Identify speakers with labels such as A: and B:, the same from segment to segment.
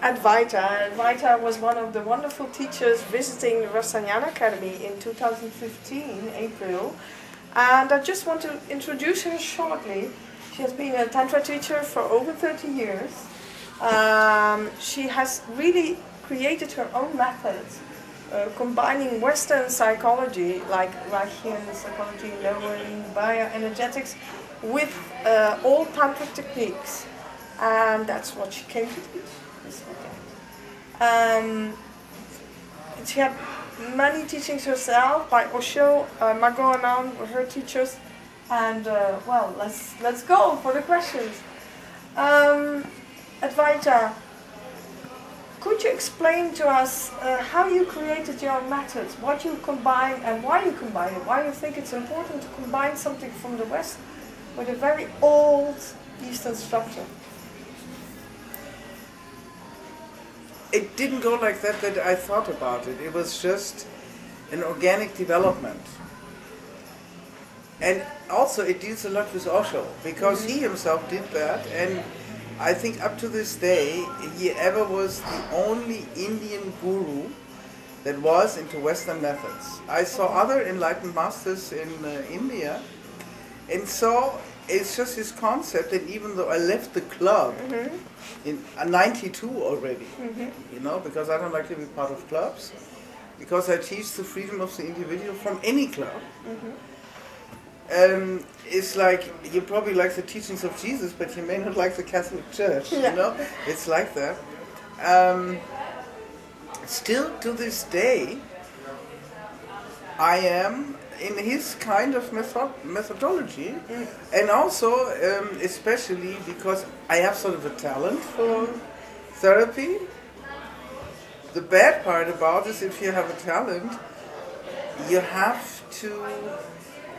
A: Advaita. Advaita was one of the wonderful teachers visiting the Rasayana Academy in 2015, April. And I just want to introduce her shortly. She has been a Tantra teacher for over 30 years. She has really created her own methods, combining Western psychology, like Rasayana psychology, knowing, bioenergetics, with all Tantric techniques. And that's what she came to teach this weekend. She had many teachings herself by Osho, Margot Anand were her teachers. And well, let's go for the questions. Advaita, could you explain to us how you created your methods, what you combine and why you combine it? Why you think it's important to combine something from the West with a very old Eastern structure?
B: It didn't go like that I thought about it. It was just an organic development. And also it deals a lot with Osho, because he himself did that, and I think up to this day he ever was the only Indian guru that was into Western methods. I saw other enlightened masters in India, and so it's just his concept. And even though I left the club in 92 already, you know, because I don't like to be part of clubs, because I teach the freedom of the individual from any club. It's like, you probably like the teachings of Jesus, but you may not like the Catholic Church, you know? It's like that. Still to this day, I am in his kind of methodology, and also especially because I have sort of a talent for therapy. The bad part about this, if you have a talent, you have to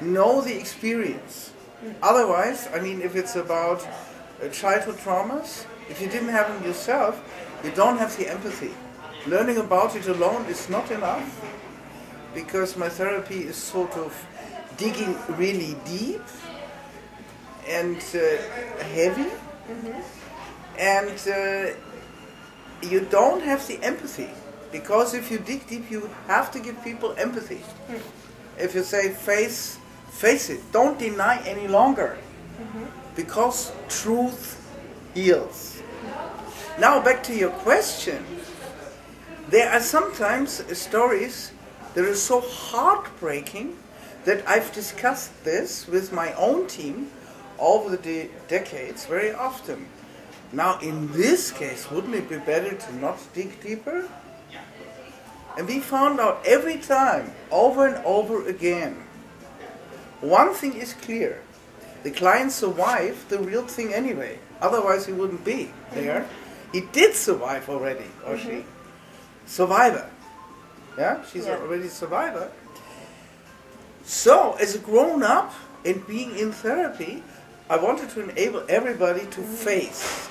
B: know the experience. Otherwise, I mean, if it's about childhood traumas, if you didn't have them yourself, you don't have the empathy. Learning about it alone is not enough, because my therapy is sort of digging really deep and heavy, and you don't have the empathy, because if you dig deep, you have to give people empathy. If you say face it, don't deny any longer, because truth heals. Now back to your question. There are sometimes stories that are so heartbreaking that I've discussed this with my own team over the decades very often. Now in this case, wouldn't it be better to not dig deeper? And we found out every time, over and over again, one thing is clear: the client survived the real thing anyway, otherwise he wouldn't be there. He did survive already, or she. Survivor. Yeah, she's already a survivor. So, as a grown-up and being in therapy, I wanted to enable everybody to face,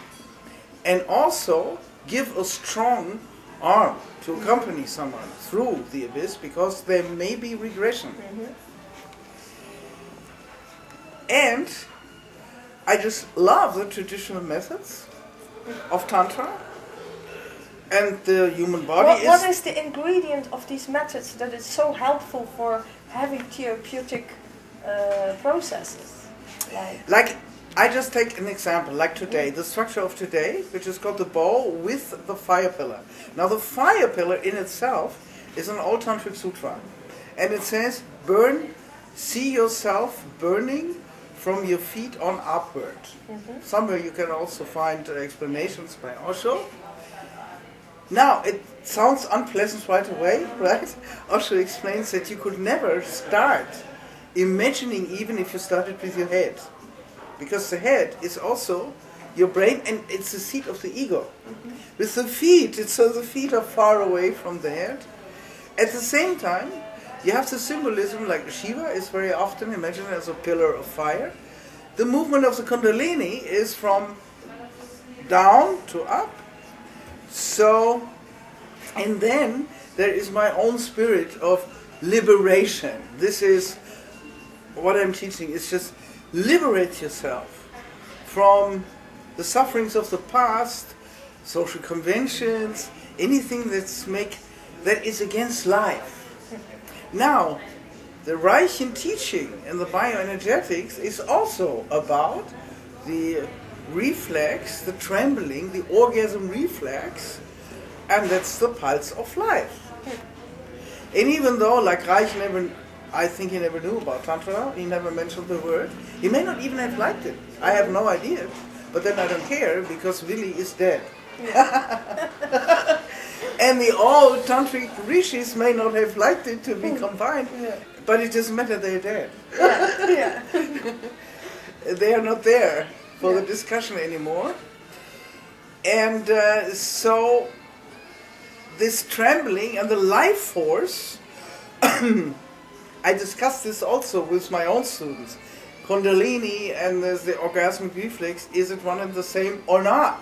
B: and also give a strong arm to accompany someone through the abyss, because there may be regression. And I just love the traditional methods of Tantra, and the human body
A: What is the ingredient of these methods that is so helpful for having therapeutic processes?
B: Like, I just take an example, like today, the structure of today, which is called the bow with the fire pillar. Now the fire pillar in itself is an old Tantric sutra, and it says, see yourself burning from your feet on upward. Somewhere you can also find explanations by Osho. Now, it sounds unpleasant right away, right? Osho explains that you could never start imagining, even if you started with your head. Because the head is also your brain, and it's the seat of the ego. With the feet, so the feet are far away from the head. At the same time, you have the symbolism, like Shiva is very often imagined as a pillar of fire. The movement of the Kundalini is from down to up. So, and then there is my own spirit of liberation. This is what I'm teaching. It's just liberate yourself from the sufferings of the past, social conventions, anything that is against life. Now, the Reichian teaching in the bioenergetics is also about the reflex, the trembling, the orgasm reflex, and that's the pulse of life. And even though, like Reich I think he never knew about Tantra, he never mentioned the word, he may not even have liked it. I have no idea, but then I don't care, because Willy is dead. Yeah. And the old Tantric rishis may not have liked it to be combined, but it doesn't matter, they're dead. Yeah. They are not there for the discussion anymore. And so this trembling and the life force, I discussed this also with my own students. Kundalini and the orgasmic reflex, is it one and the same or not?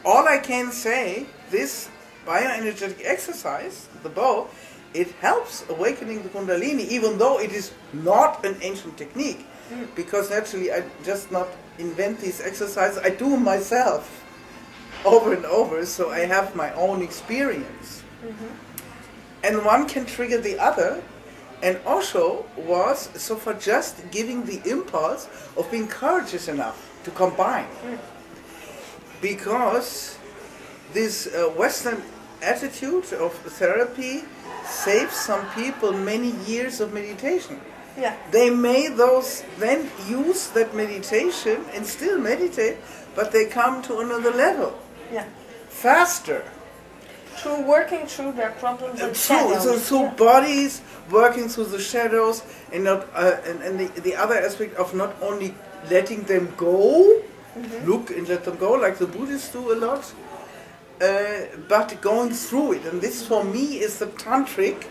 B: All I can say, this bioenergetic exercise, the bow, it helps awakening the Kundalini, even though it is not an ancient technique. Because naturally I just not invent these exercises, I do them myself over and over, so I have my own experience. And one can trigger the other, and Osho was so far just giving the impulse of being courageous enough to combine. Because this Western attitude of therapy saves some people many years of meditation. Yeah. They may then use that meditation and still meditate, but they come to another level. Yeah. Faster.
A: Through working through their problems and shadows.
B: So bodies working through the shadows, and not and the other aspect of not only letting them go, look and let them go, like the Buddhists do a lot, but going through it. And this for me is the Tantric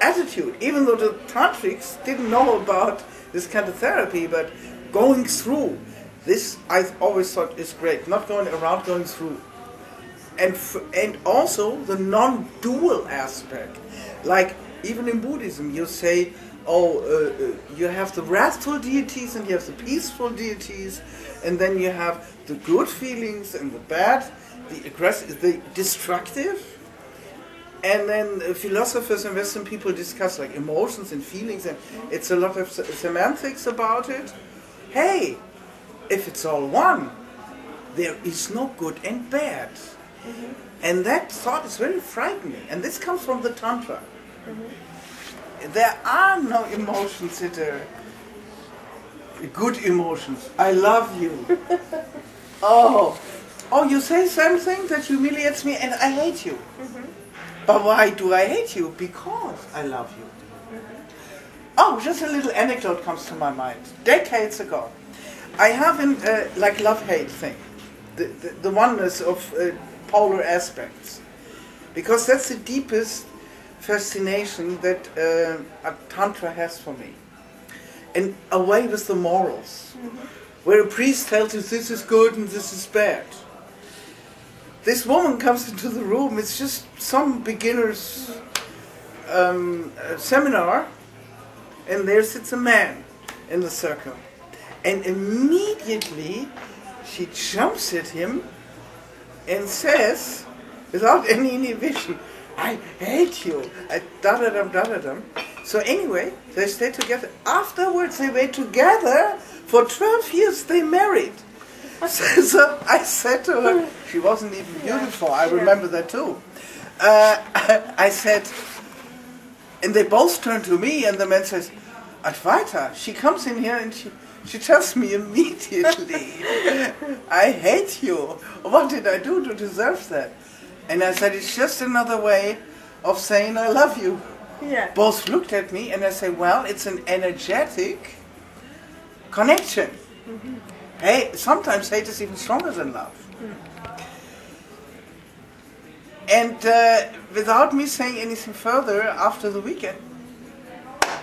B: attitude. Even though the Tantrics didn't know about this kind of therapy, but going through, this I always thought is great. Not going around, going through. And also the non-dual aspect. Like even in Buddhism you say, you have the wrathful deities and you have the peaceful deities, and then you have the good feelings and the bad, the aggressive, the destructive. And then philosophers and Western people discuss like emotions and feelings, and it's a lot of semantics about it. Hey, if it's all one, there is no good and bad. And that thought is very frightening, and this comes from the Tantra. There are no emotions that are good emotions. I love you. Oh, you say something that humiliates me and I hate you. But why do I hate you? Because I love you. Oh, just a little anecdote comes to my mind. Decades ago, I have like love-hate thing, the oneness of polar aspects, because that's the deepest fascination that Tantra has for me. And away with the morals, where a priest tells you this is good and this is bad. This woman comes into the room, it's just some beginner's seminar, and there sits a man in the circle. And immediately she jumps at him and says, without any inhibition, I hate you, da-da-dum. So anyway, they stayed together. Afterwards they were together for 12 years, they married. So I said to her, she wasn't even beautiful, I remember that too. I said, and they both turned to me, and the man says, Advaita, she comes in here and she tells me immediately, I hate you. What did I do to deserve that? And I said, it's just another way of saying I love you. Yeah. Both looked at me and I said, well, it's an energetic connection. Hey, sometimes hate is even stronger than love. And without me saying anything further, after the weekend,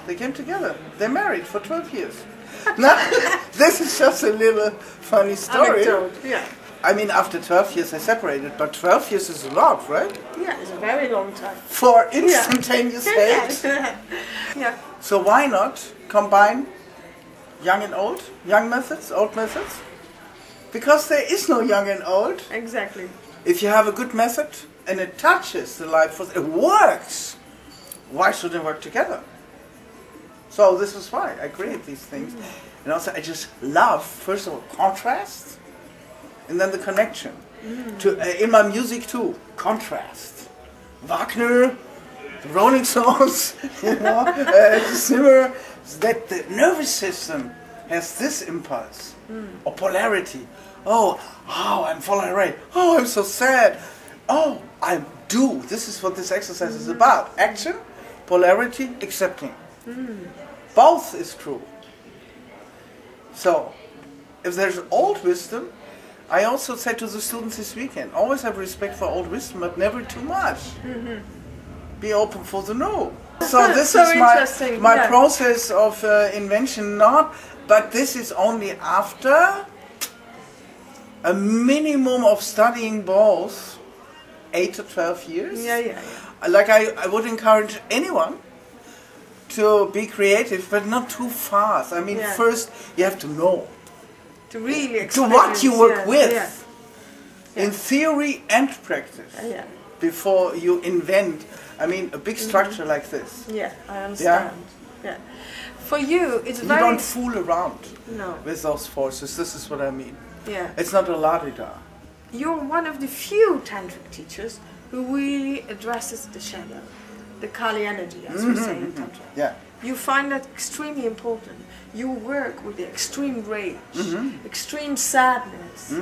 B: they came together. They married for 12 years. Now, this is just a little funny story.
A: Anecdote, yeah.
B: I mean, after 12 years they separated, but 12 years is a lot, right?
A: Yeah, it's a very long time.
B: For instantaneous hate.
A: Yeah.
B: So why not combine young and old, young methods, old methods? Because there is no young and old.
A: Exactly.
B: If you have a good method and it touches the life force, it works. Why shouldn't it work together? So this is why I create these things. And also I just love, first of all, contrast and then the connection. In my music too, contrast. Wagner, the Rolling Stones, Zimmer, that the nervous system has this impulse or polarity. Oh, I'm falling right. Oh, I'm so sad. Oh, I do. This is what this exercise is about. Action, polarity, accepting. Both is true. So, if there's old wisdom, I also said to the students this weekend, always have respect for old wisdom, but never too much. Be open for the new. So this
A: so
B: is my process of invention, but this is only after a minimum of studying both 8 to 12 years. Like I would encourage anyone to be creative, but not too fast. I mean, first you have to know.
A: To really
B: to what you work with. In theory and practice. Before you invent, I mean, a big structure like this.
A: Yeah, I understand. Yeah. For you, it's very...
B: You don't fool around
A: no.
B: with those forces. This is what I mean.
A: Yeah.
B: It's not a la-di-da.
A: You're one of the few tantric teachers who really addresses the shadow, the Kali energy, as we say in Tantra.
B: Yeah.
A: You find that extremely important. You work with the extreme rage, extreme sadness.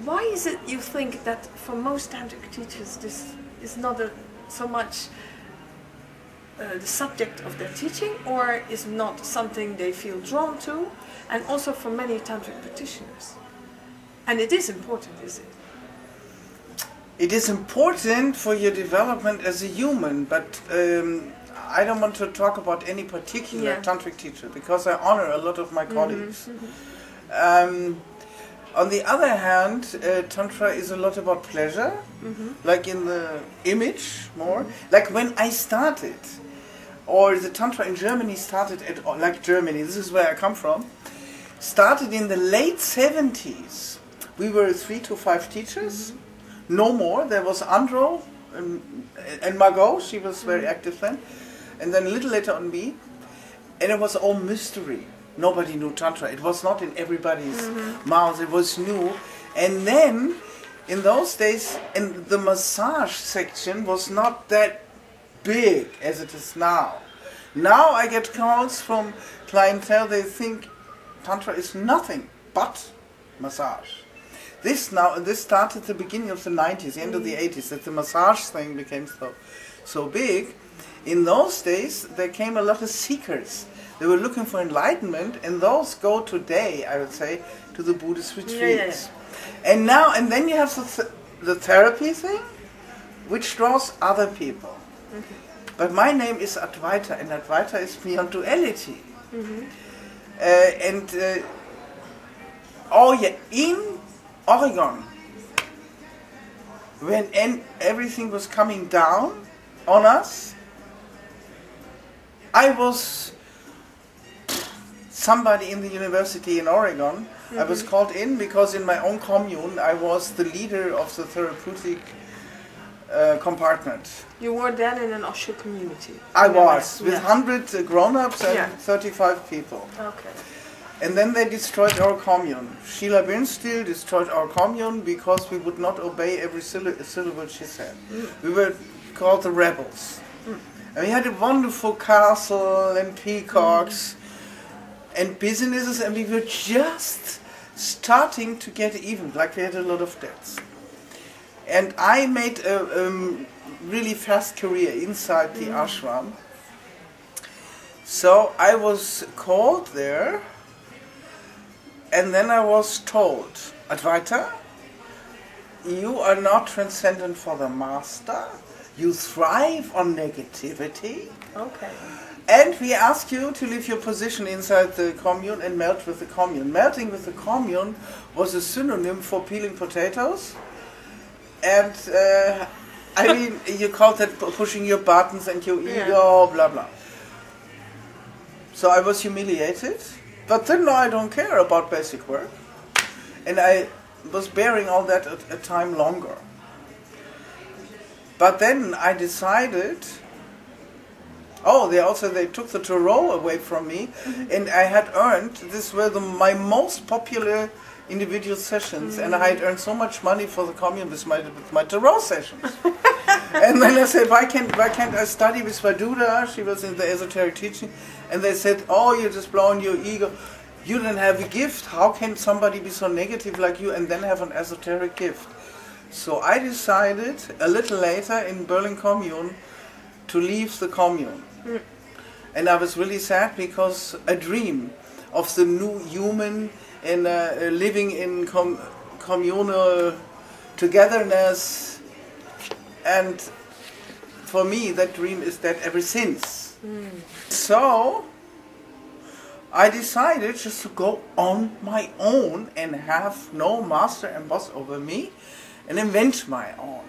A: Why is it you think that for most tantric teachers this is not so much the subject of their teaching, or is not something they feel drawn to, and also for many tantric practitioners? And it is important, is it?
B: It is important for your development as a human, but I don't want to talk about any particular tantric teacher, because I honor a lot of my colleagues. On the other hand, Tantra is a lot about pleasure, like in the image more. Like when I started, or the Tantra in Germany started like Germany, this is where I come from, started in the late 70s. We were 3 to 5 teachers, no more. There was Andro and Margot, she was very active then. And then a little later on me, and it was all mystery. Nobody knew Tantra. It was not in everybody's mouth. It was new. And then, in those days, the massage section was not that big as it is now. Now I get calls from clientele. They think Tantra is nothing but massage. This started at the beginning of the 90s, the end of the 80s, that the massage thing became so big. In those days, there came a lot of seekers. They were looking for enlightenment, and those go today, I would say, to the Buddhist retreats. And then you have the therapy thing, which draws other people. But my name is Advaita, and Advaita is beyond duality. In Oregon, when everything was coming down on us, I was somebody in the university in Oregon. I was called in because in my own commune I was the leader of the therapeutic compartment.
A: You were then in an Osho community?
B: I was, with 100 grown-ups and 35 people.
A: Okay.
B: And then they destroyed our commune. Sheila Birnstiel destroyed our commune because we would not obey every syllable she said. We were called the rebels. And we had a wonderful castle and peacocks and businesses, and we were just starting to get even, like we had a lot of debts. And I made a really fast career inside the ashram. So I was called there, and then I was told, Advaita, you are not transcendent for the master. You thrive on negativity.
A: Okay.
B: And we ask you to leave your position inside the commune and melt with the commune. Melting with the commune was a synonym for peeling potatoes. And I mean, you called that pushing your buttons and your ego, blah, blah. So I was humiliated. But then no, I don't care about basic work. And I was bearing all that a time longer. But then I decided, they took the tarot away from me, and I had earned, these were my most popular individual sessions, and I had earned so much money for the commune with my tarot sessions. And then I said, why can't I study with Vaduda? She was in the esoteric teaching, and they said, oh, you're just blowing your ego. You didn't have a gift. How can somebody be so negative like you and then have an esoteric gift? So I decided a little later in Berlin Commune to leave the commune. And I was really sad because a dream of the new human and living in communal togetherness, and for me that dream is dead ever since. So I decided just to go on my own and have no master and boss over me and invent my own.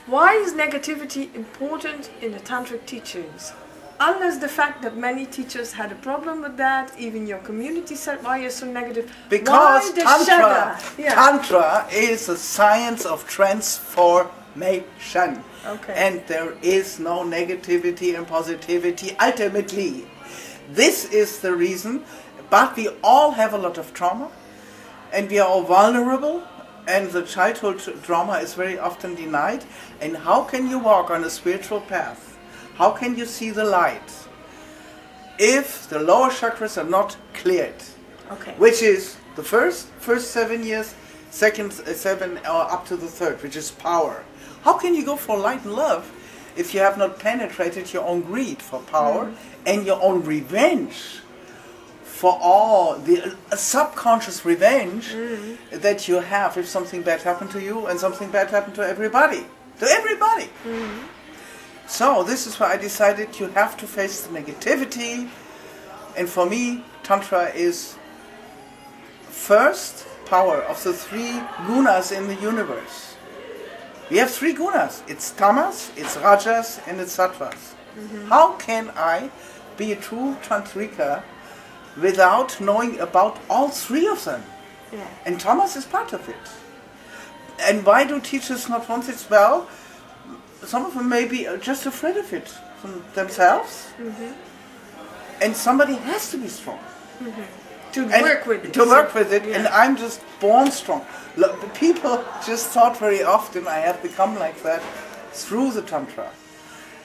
A: Why is negativity important in the tantric teachings? Unless the fact that many teachers had a problem with that, even your community said, why you're so negative?
B: Because
A: Tantra,
B: Tantra is a science of transformation.
A: Okay.
B: And there is no negativity and positivity ultimately. This is the reason, but we all have a lot of trauma, and we are all vulnerable, and the childhood trauma is very often denied. And how can you walk on a spiritual path? How can you see the light if the lower chakras are not cleared?
A: Okay.
B: Which is the first 7 years, second 7 or up to the third, which is power. How can you go for light and love if you have not penetrated your own greed for power and your own revenge for all the subconscious revenge that you have if something bad happened to you and something bad happened to everybody? To everybody. So this is why I decided you have to face the negativity, and for me Tantra is first power of the 3 gunas in the universe. We have 3 gunas. It's tamas, it's rajas, and it's sattvas. How can I be a true tantrika without knowing about all 3 of them?
A: Yeah.
B: And tamas is part of it. And why do teachers not want it? Well, some of them may be just afraid of it from themselves, and somebody has to be strong
A: To work with it.
B: And I'm just born strong. People just thought very often I have become like that through the Tantra,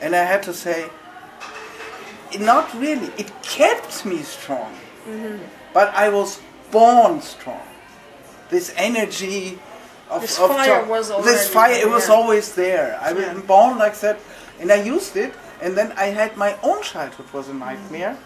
B: and I had to say, not really. It kept me strong, but I was born strong. This energy.
A: This fire was
B: always there. I was born like that, and I used it, and then I had my own childhood was a nightmare.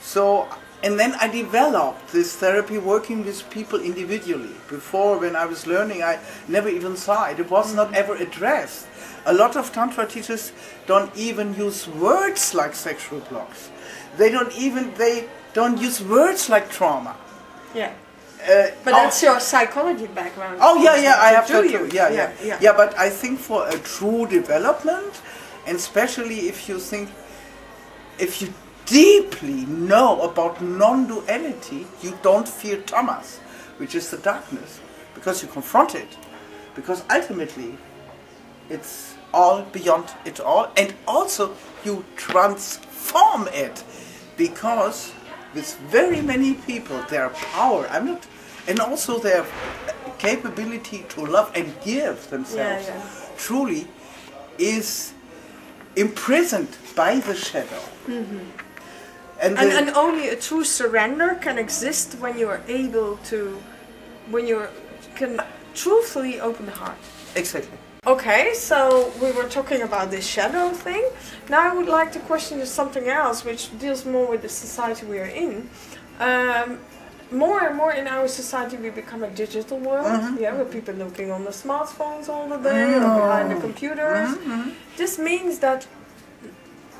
B: So, and then I developed this therapy working with people individually. Before, when I was learning, I never even saw it. It was not ever addressed. A lot of Tantra teachers don't even use words like sexual blocks. They don't use words like trauma.
A: Yeah. But that's your psychology background.
B: Oh yeah, I have that too. Yeah. But I think for a true development, and especially if you deeply know about non-duality, you don't fear tamas, which is the darkness, because you confront it. Because ultimately, it's all beyond it all, and also you transform it, because with very many people, their power, and also their capability to love and give themselves truly is imprisoned by the shadow. And
A: only a true surrender can exist when you are able to, when you can truthfully open the heart.
B: Exactly.
A: Okay, so we were talking about this shadow thing. Now I would like to question something else which deals more with the society we are in. More and more in our society we become a digital world, with people looking on the smartphones all the day or behind the computers. This means that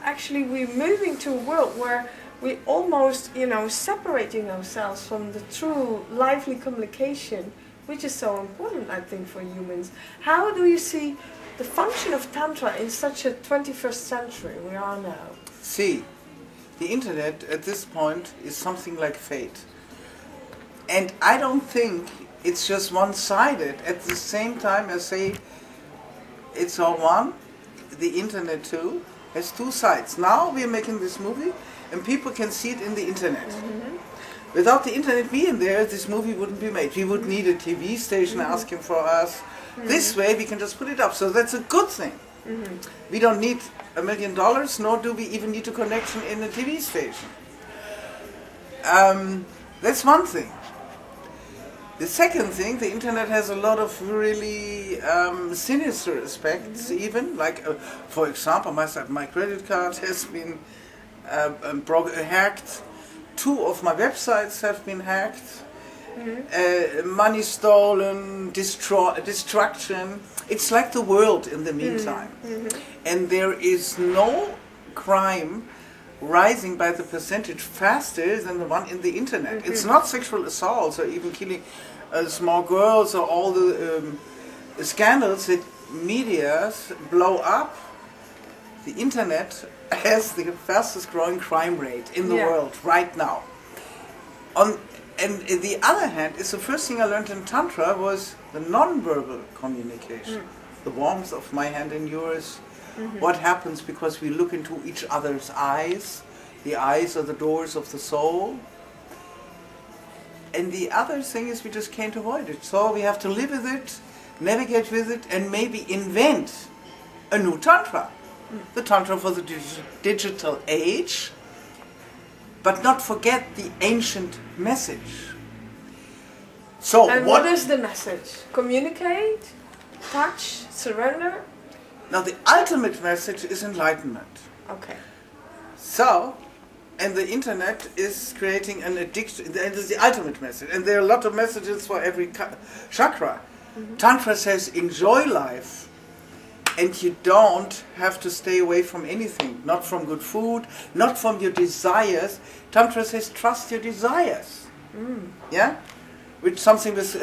A: actually we're moving to a world where we almost, separating ourselves from the true lively communication, which is so important, I think, for humans. How do you see the function of Tantra in such a 21st century we are now?
B: See, the internet at this point is something like fate. And I don't think it's just one-sided. At the same time, I say it's all one. The internet too has two sides. Now we are making this movie, and people can see it in the internet. Without the internet being there, this movie wouldn't be made. We would need a TV station asking for us. This way, we can just put it up. So that's a good thing. We don't need $1 million, nor do we even need a connection in a TV station. That's one thing. The second thing, the internet has a lot of really sinister aspects even. Like, for example, my credit card has been hacked. 2 of my websites have been hacked. Money stolen, destruction. It's like the world in the meantime. And there is no crime rising by the percentage faster than the one in the internet. It's not sexual assaults or even killing small girls or all the scandals that media blow up. The internet has the fastest growing crime rate in the world right now. And the other hand, is the first thing I learned in Tantra was the non-verbal communication. The warmth of my hand in yours. What happens because we look into each other's eyes. The eyes are the doors of the soul. And the other thing is we just can't avoid it. So we have to live with it, navigate with it, and maybe invent a new Tantra. The Tantra for the digital age, but not forget the ancient message. So
A: and what is the message? Communicate? Touch? Surrender?
B: Now the ultimate message is enlightenment.
A: Okay.
B: So, and the internet is creating an addiction, and this is the ultimate message. And there are a lot of messages for every chakra. Tantra says enjoy life. And you don't have to stay away from anything, not from good food, not from your desires. Tantra says trust your desires. Yeah? Which something with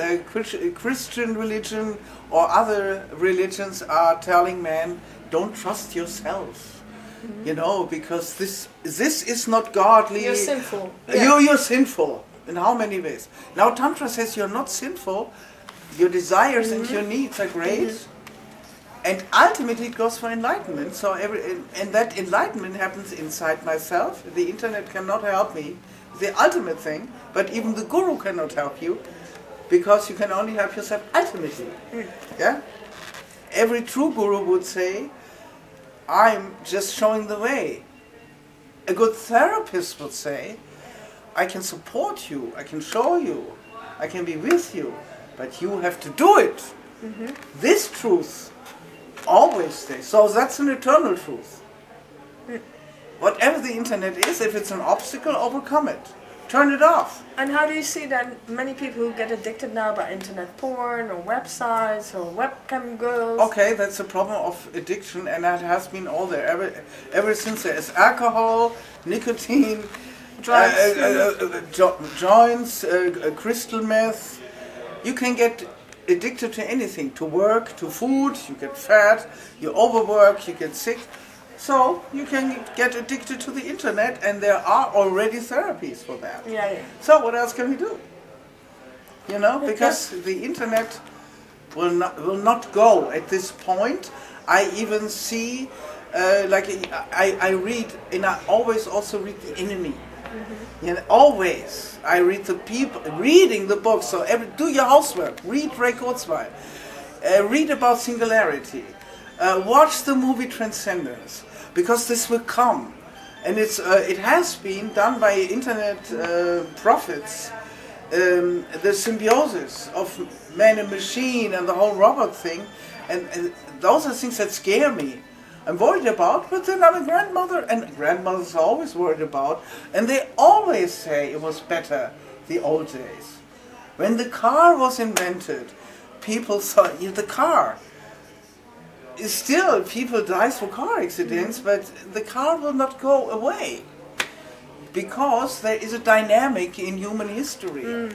B: Christian religion or other religions are telling man, don't trust yourself. You know, because this is not godly.
A: You're sinful.
B: You're sinful. In how many ways? Now Tantra says you're not sinful. Your desires and your needs are great. And ultimately it goes for enlightenment. So and that enlightenment happens inside myself. The internet cannot help me. The ultimate thing. But even the guru cannot help you. Because you can only help yourself ultimately. Yeah? Every true guru would say, I'm just showing the way. A good therapist would say, I can support you, I can show you, I can be with you, but you have to do it. This truth always stays. So that's an eternal truth. Whatever the internet is, if it's an obstacle, overcome it. Turn it off.
A: And how do you see that many people who get addicted now by internet porn or websites or webcam girls?
B: Okay, that's a problem of addiction, and that has been all there ever since there is alcohol, nicotine, joints, crystal meth. You can get addicted to anything, to work, to food. You get fat, you overwork, you get sick. So you can get addicted to the internet, and there are already therapies for that. So what else can we do? You know, because the internet will not go at this point. I even see, like I read, and I always also read the enemy. You know, always I read the people, reading the books. So do your housework. Read Ray Kurzweil. Read about singularity. Watch the movie Transcendence. Because this will come, and it has been done by internet prophets. The symbiosis of man and machine and the whole robot thing, and those are things that scare me. I'm worried about, but then I'm a grandmother, and grandmothers are always worried about, and they always say it was better the old days. When the car was invented, people thought, the car. Still, people die for car accidents, but the car will not go away because there is a dynamic in human history.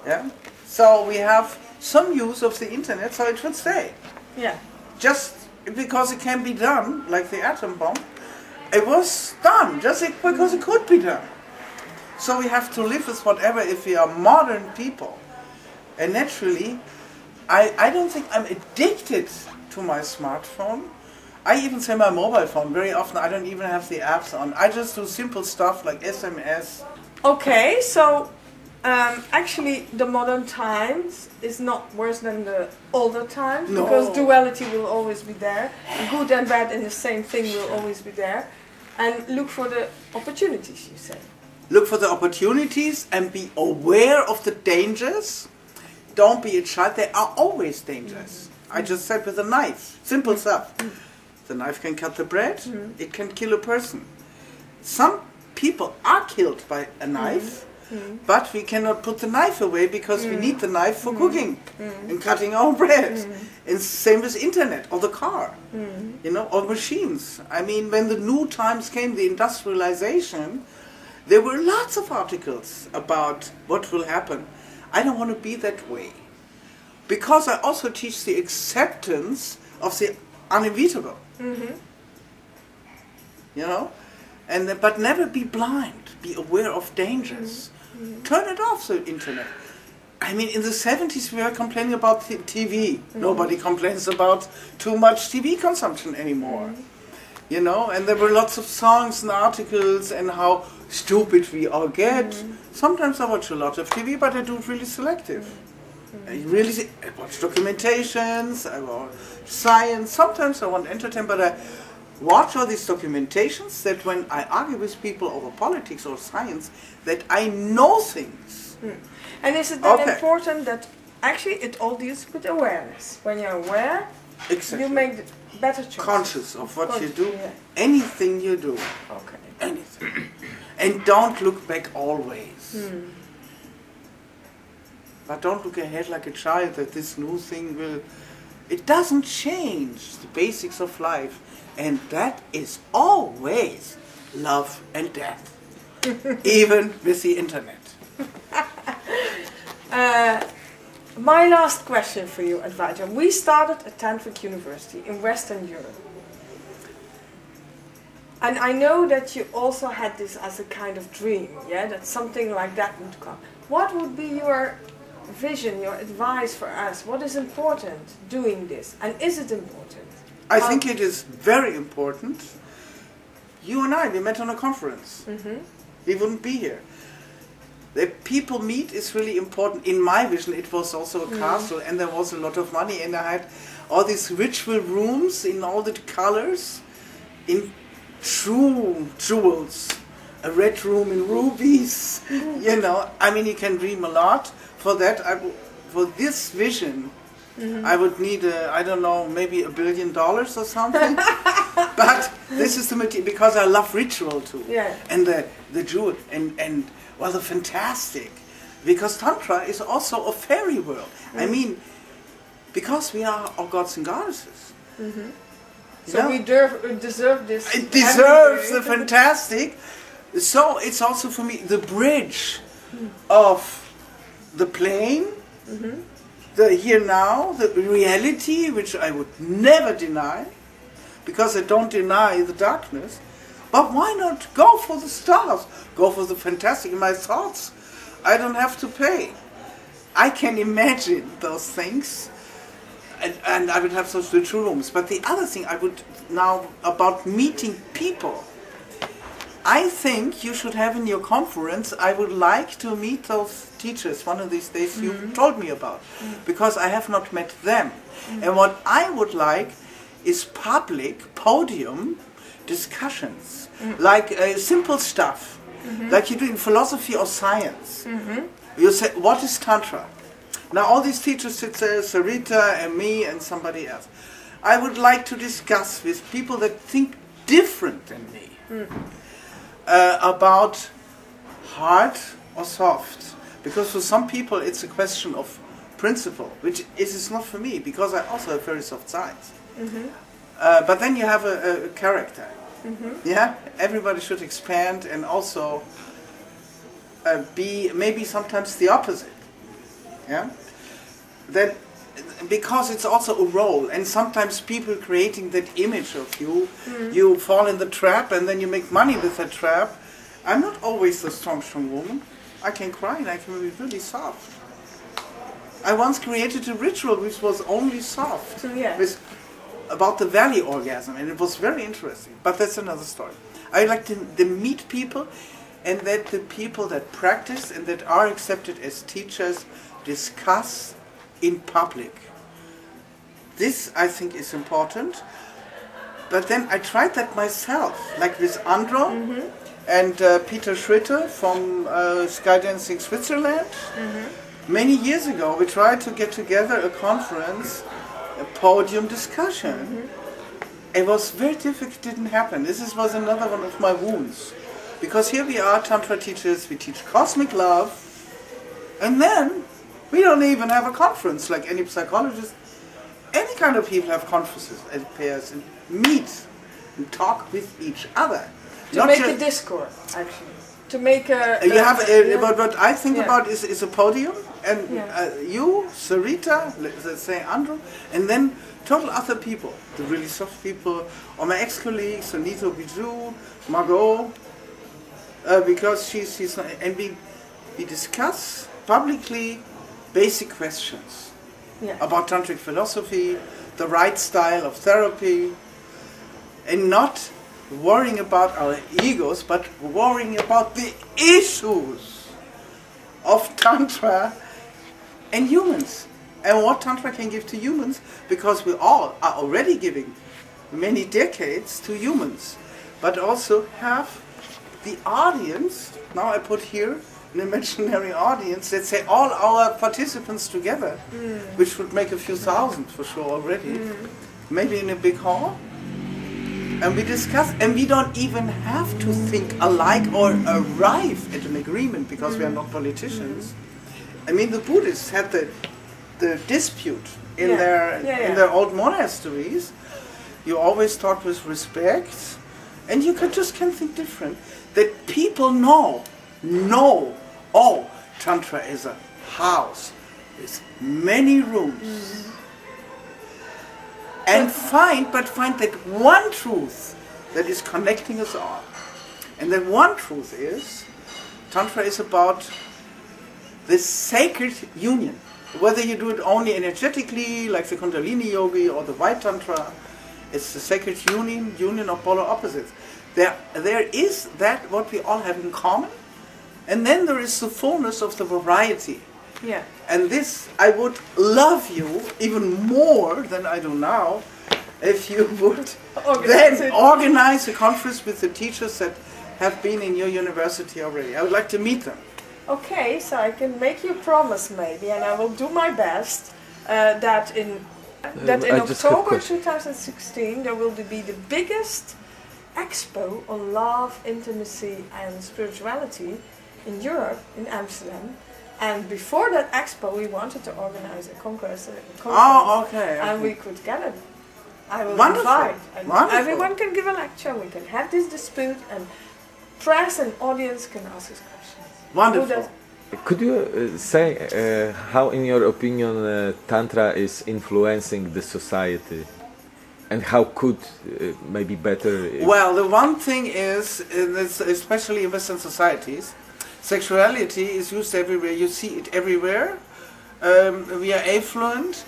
B: Yeah. So we have some use of the internet, so it should stay.
A: Yeah.
B: Just because it can be done, like the atom bomb, it was done just because it could be done. So we have to live with whatever. If we are modern people, And naturally, I don't think I'm addicted to my smartphone. I even say my mobile phone. Very often I don't even have the apps on. I just do simple stuff like SMS.
A: Okay, so actually the modern times is not worse than the older times,
B: No.
A: because duality will always be there. Good and bad in the same thing will always be there. And look for the opportunities, you say.
B: Look for the opportunities and be aware of the dangers. Don't be a child. There are always dangers. I just said with a knife. Simple stuff. The knife can cut the bread. It can kill a person. Some people are killed by a knife, but we cannot put the knife away because we need the knife for cooking and cutting our bread. And same with internet or the car, you know, or machines. I mean, when the new times came, the industrialization, there were lots of articles about what will happen. I don't want to be that way, because I also teach the acceptance of the unevitable. You know, and but never be blind. Be aware of dangers. Turn it off, the internet. I mean, in the 70s we were complaining about TV. Nobody complains about too much TV consumption anymore. You know, and there were lots of songs and articles and how stupid we all get. Sometimes I watch a lot of TV, but I do it really selective. I watch documentations, I watch science. Sometimes I want entertainment, but I watch all these documentations that when I argue with people over politics or science, that I know things.
A: And is it then important that actually it all deals with awareness? When you're aware, you make the better choices.
B: Conscious of what you do,
A: yeah.
B: anything you do, anything. And don't look back always. But don't look ahead like a child that this new thing will... It doesn't change the basics of life. And that is always love and death. Even with the internet.
A: My last question for you, Advaita. We started a Tantric university in Western Europe. And I know that you also had this as a kind of dream, yeah? That something like that would come. What would be your vision, your advice for us? What is important doing this? And is it important?
B: I think it is very important. You and I, we met on a conference. We wouldn't be here. The people meet is really important. In my vision, it was also a castle, and there was a lot of money, and I had all these ritual rooms in all the colors, in true jewels. A red room in rubies, you know. I mean, you can dream a lot. For that, for this vision, I would need, I don't know, maybe $1 billion or something. But this is the material, because I love ritual too.
A: Yeah.
B: And the jewel, and well, the fantastic. Because Tantra is also a fairy world. I mean, because we are all gods and goddesses.
A: So we deserve this.
B: It deserves the fantastic. So it's also for me the bridge of the plane, the here now, the reality, which I would never deny, because I don't deny the darkness. But why not go for the stars? Go for the fantastic. In my thoughts, I don't have to pay. I can imagine those things, and I would have those ritual rooms. But the other thing I would now, about meeting people, I think you should have in your conference, I would like to meet those teachers one of these days you told me about, because I have not met them. And what I would like is public podium discussions, like simple stuff, like you do in philosophy or science. You say, what is Tantra? Now all these teachers sit there, Sarita and me and somebody else. I would like to discuss with people that think different than me. About hard or soft, because for some people it's a question of principle, which is not for me, because I also have very soft sides. But then you have a character. Yeah, everybody should expand and also be maybe sometimes the opposite. Yeah, then because it's also a role, and sometimes people creating that image of you, you fall in the trap and then you make money with that trap. I'm not always the strong woman. I can cry and I can be really soft. I once created a ritual which was only soft,
A: Yeah.
B: about the valley orgasm, and it was very interesting. But that's another story. I like to meet people, and that the people that practice and that are accepted as teachers discuss in public. This, I think, is important. But then I tried that myself, like with Andro and Peter Schritter from Skydancing Switzerland. Many years ago, we tried to get together a conference, a podium discussion. It was very difficult, it didn't happen. This was another one of my wounds. Because here we are, Tantra teachers, we teach cosmic love, and then we don't even have a conference like any psychologist. Any kind of people have conferences and pairs and meet and talk with each other.
A: To make a discord, actually. To make a...
B: But what I think about is a podium, and you, Sarita, let's say Andrew, and then total other people, the really soft people, or my ex-colleagues, Sonito Bijou, Margot, because she's not, and we discuss publicly basic questions about tantric philosophy, the right style of therapy, and not worrying about our egos, but worrying about the issues of Tantra and humans, and what Tantra can give to humans, because we all are already giving many decades to humans, but also have the audience, now I put here an imaginary audience, let's say all our participants together, which would make a few thousand for sure already, maybe in a big hall, and we discuss, and we don't even have to think alike or arrive at an agreement, because we are not politicians. I mean, the Buddhists had the dispute in their old monasteries. You always talk with respect, and you can think different. That people know, oh, Tantra is a house with many rooms. And find that one truth that is connecting us all. And that one truth is, Tantra is about this sacred union. Whether you do it only energetically, like the Kundalini Yogi or the White Tantra, it's the sacred union of polar opposites. There is that what we all have in common, and then there is the fullness of the variety.
A: Yeah.
B: And this, I would love you even more than I do now, if you would then organize a conference with the teachers that have been in your university already. I would like to meet them.
A: Okay, so I can make you a promise maybe, and I will do my best, that in October 2016 there will be the biggest expo on love, intimacy and spirituality in Europe, in Amsterdam. And before that expo we wanted to organize a conference. And we could get it. I will invite. And everyone can give a lecture, we can have this dispute, and press and audience can ask us questions.
B: Wonderful.
C: Could you say how, in your opinion, Tantra is influencing the society? And how could maybe better...
B: Well, the one thing is, especially in Western societies, sexuality is used everywhere. You see it everywhere. We are affluent.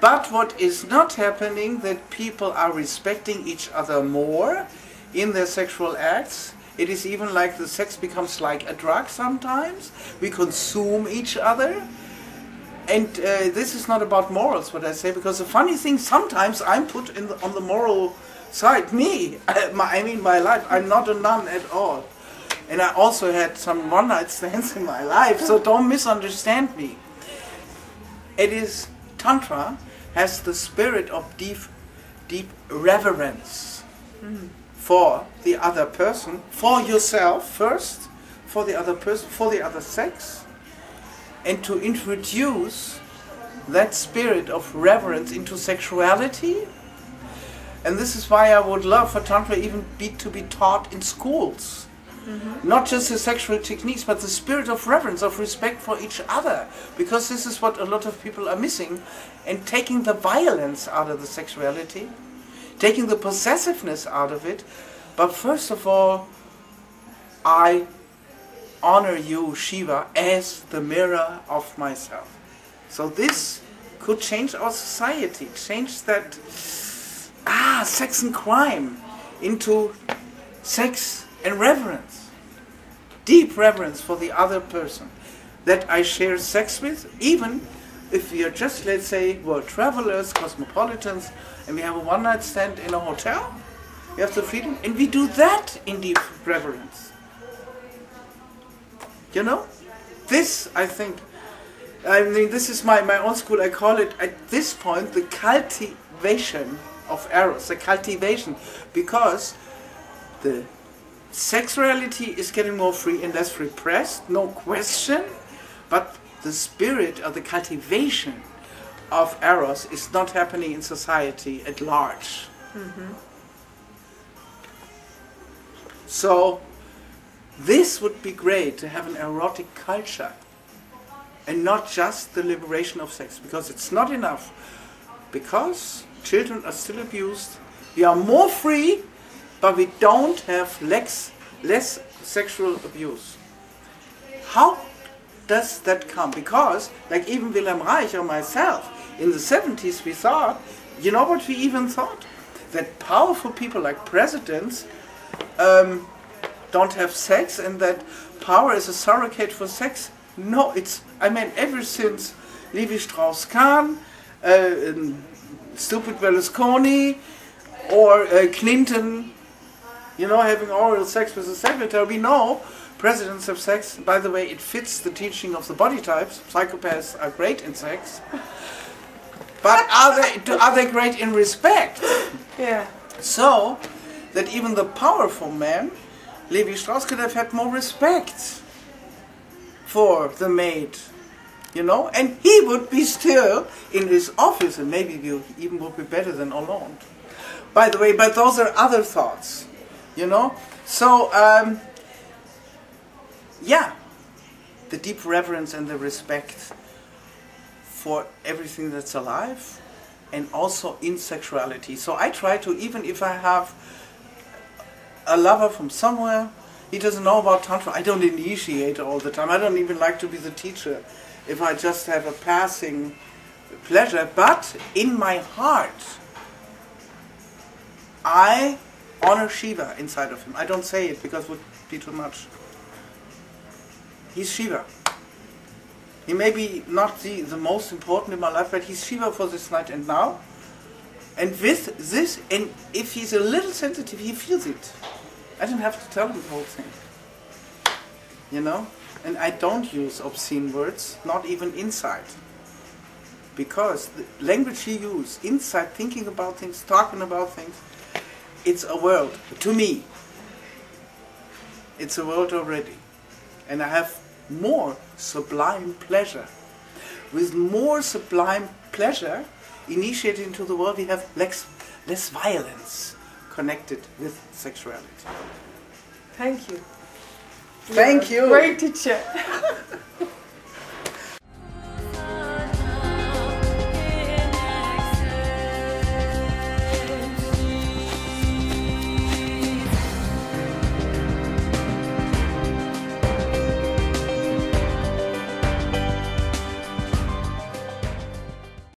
B: But what is not happening, that people are respecting each other more in their sexual acts. It is even like the sex becomes like a drug sometimes. We consume each other. And this is not about morals, what I say, because the funny thing, sometimes I'm put on the moral side. My life, I'm not a nun at all. And I also had some one-night stands in my life, so don't misunderstand me. It is, Tantra has the spirit of deep reverence for the other person, for yourself first, for the other person, for the other sex, and to introduce that spirit of reverence into sexuality. And this is why I would love for Tantra even to be taught in schools. Not just the sexual techniques, but the spirit of reverence, of respect for each other. Because this is what a lot of people are missing, and taking the violence out of the sexuality, taking the possessiveness out of it. But first of all, I honor you, Shiva, as the mirror of myself. So this could change our society, change that sex and crime into sex and reverence, deep reverence for the other person that I share sex with, even if we are just, let's say, world travelers, cosmopolitans, and we have a one-night stand in a hotel. We have the freedom, and we do that in deep reverence. You know? This, I think, this is my own school, I call it, at this point, the cultivation of eros, the cultivation, because the sex reality is getting more free and less repressed, no question, but the spirit of the cultivation of eros is not happening in society at large. Mm-hmm. So this would be great, to have an erotic culture and not just the liberation of sex, because it's not enough, because children are still abused, we are more free, but we don't have less sexual abuse. How does that come? Because, like even Wilhelm Reich or myself, in the 70s we thought, you know what we even thought? That powerful people like presidents don't have sex, and that power is a surrogate for sex. No, ever since Levi Strauss-Kahn, stupid Berlusconi, or Clinton, you know, having oral sex with the secretary, we know presidents have sex. By the way, it fits the teaching of the body types. Psychopaths are great in sex. But are they great in respect?
A: Yeah.
B: So, that even the powerful man, Levi Strauss, could have had more respect for the maid, you know, and he would be still in his office, and maybe he even would be better than Hollande. By the way, but those are other thoughts, you know. So, yeah, the deep reverence and the respect for everything that's alive, and also in sexuality. So I try to, even if I have a lover from somewhere, he doesn't know about Tantra, I don't initiate all the time. I don't even like to be the teacher if I just have a passing pleasure. But in my heart, I honor Shiva inside of him. I don't say it because it would be too much. He's Shiva. He may be not the most important in my life, but he's Shiva for this night and now. And with this, and if he's a little sensitive, he feels it. I don't have to tell him the whole thing. You know? And I don't use obscene words, not even inside. Because the language you use, inside, thinking about things, talking about things, it's a world. To me, it's a world already. And I have more sublime pleasure. With more sublime pleasure initiated into the world, we have less violence connected with sexuality.
A: Thank you.
B: Thank you.
A: Great teacher.